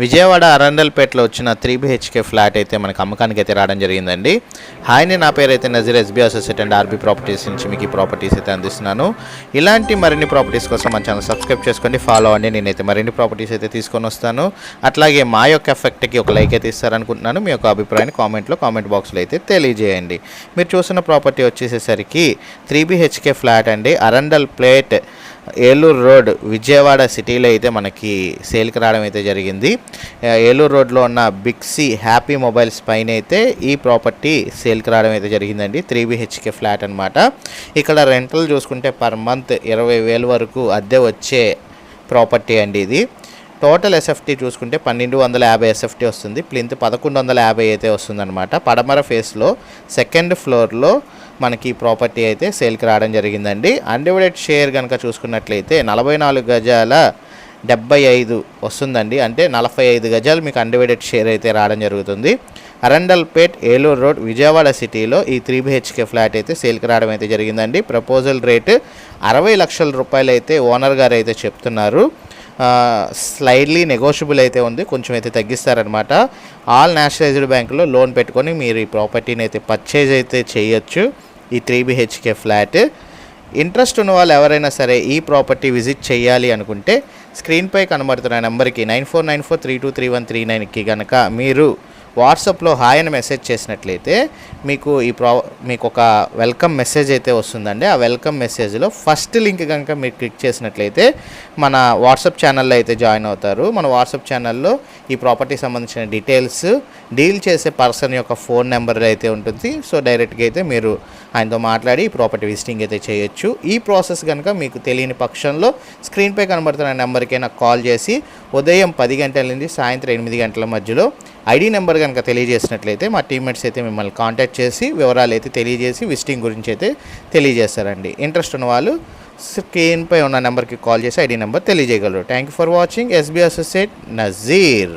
విజయవాడ అరండల్పేటలో వచ్చిన 3 BHK flat అయితే మనకు అమ్మకానికి అయితే రావడం జరిగిందండి. హాయ్, నా పేరు అయితే Nazeer, SB associate and RB properties నుంచి మీకు ఈ ప్రాపర్టీస్ అయితే అందిస్తున్నాను. ఇలాంటి మరిన్ని ప్రాపర్టీస్ కోసం మన ఛానల్ సబ్స్క్రైబ్ చేసుకోండి, ఫాలో అవ్వండి. నేనైతే మరిన్ని ప్రాపర్టీస్ అయితే తీసుకొని వస్తాను. అట్లాగే మా యొక్క ఎఫెక్ట్కి ఒక లైక్ అయితే ఇస్తారనుకుంటున్నాను. మీ యొక్క అభిప్రాయాన్ని కామెంట్ బాక్స్లో అయితే తెలియజేయండి. మీరు చూసిన ప్రాపర్టీ వచ్చేసేసరికి 3 BHK ఫ్లాట్ అండి. అరండల్పేట్, ఏలూరు రోడ్, విజయవాడ సిటీలో అయితే మనకి సేల్కి రావడం అయితే జరిగింది. ఏలూరు రోడ్లో ఉన్న బిగ్ హ్యాపీ మొబైల్స్ పైన అయితే ఈ ప్రాపర్టీ సేల్కి రావడం అయితే జరిగిందండి. 3 BHK ఫ్లాట్ అనమాట. ఇక్కడ రెంటల్ చూసుకుంటే పర్ మంత్ 20,000 వరకు అద్దె వచ్చే ప్రాపర్టీ అండి ఇది. టోటల్ ఎస్ఎఫ్టీ చూసుకుంటే 1250 ఎస్ఎఫ్టీ వస్తుంది. ప్లింత్ 1150 అయితే వస్తుందన్నమాట. పడమర ఫేస్లో సెకండ్ ఫ్లోర్లో మనకి ప్రాపర్టీ అయితే సేల్కి రావడం జరిగిందండి. అన్డివైడెడ్ షేర్ కనుక చూసుకున్నట్లయితే 44 గజాల 75 వస్తుందండి. అంటే 45 గజాలు మీకు అన్డివైడెడ్ షేర్ అయితే రావడం జరుగుతుంది. అరండల్పేట్, ఏలూరు రోడ్, విజయవాడ సిటీలో ఈ 3 BHK ఫ్లాట్ అయితే సేల్కి రావడం అయితే జరిగిందండి. ప్రపోజల్ రేటు 60 లక్షల రూపాయలు అయితే ఓనర్ గారు అయితే చెప్తున్నారు. స్లైడ్లీ నెగోషియబుల్ అయితే ఉంది, కొంచెం అయితే తగ్గిస్తారనమాట. ఆల్ నేషనలైజ్డ్ బ్యాంకులో లోన్ పెట్టుకొని మీరు ఈ ప్రాపర్టీని అయితే పర్చేజ్ అయితే చేయొచ్చు. ఈ 3 BHK ఫ్లాట్ ఇంట్రెస్ట్ ఉన్న వాళ్ళు ఎవరైనా సరే ఈ ప్రాపర్టీ విజిట్ చేయాలి అనుకుంటే స్క్రీన్పై కనబడుతున్న నెంబర్కి 9494323139కి కనుక మీరు వాట్సాప్లో హాయ్ అని మెసేజ్ చేసినట్లయితే మీకు మీకు ఒక వెల్కమ్ మెసేజ్ అయితే వస్తుందండి. ఆ వెల్కమ్ మెసేజ్లో ఫస్ట్ లింక్ కనుక మీరు క్లిక్ చేసినట్లయితే మన వాట్సాప్ ఛానల్లో అయితే జాయిన్ అవుతారు. మన వాట్సాప్ ఛానల్లో ఈ ప్రాపర్టీకి సంబంధించిన డీటెయిల్స్, డీల్ చేసే పర్సన్ యొక్క ఫోన్ నెంబర్ అయితే ఉంటుంది. సో డైరెక్ట్గా అయితే మీరు ఆయనతో మాట్లాడి ఈ ప్రాపర్టీ విజిటింగ్ అయితే చేయొచ్చు. ఈ ప్రాసెస్ కనుక మీకు తెలియని పక్షంలో స్క్రీన్పై కనబడుతున్న నెంబర్కి నాకు కాల్ చేసి ఉదయం 10 గంటల నుంచి సాయంత్రం 8 గంటల మధ్యలో ఐడి నెంబర్ కనుక తెలియజేసినట్లయితే మా టీమ్మేట్స్ అయితే మిమ్మల్ని కాంటాక్ట్ చేసి వివరాలు అయితే తెలియజేసి విజిటింగ్ గురించి అయితే తెలియజేస్తారండి. ఇంట్రెస్ట్ ఉన్న వాళ్ళు స్క్రీన్పై ఉన్న నెంబర్కి కాల్ చేసి ఐడి నెంబర్ తెలియజేయగలరు. Thank you for watching. SB associate Nazir.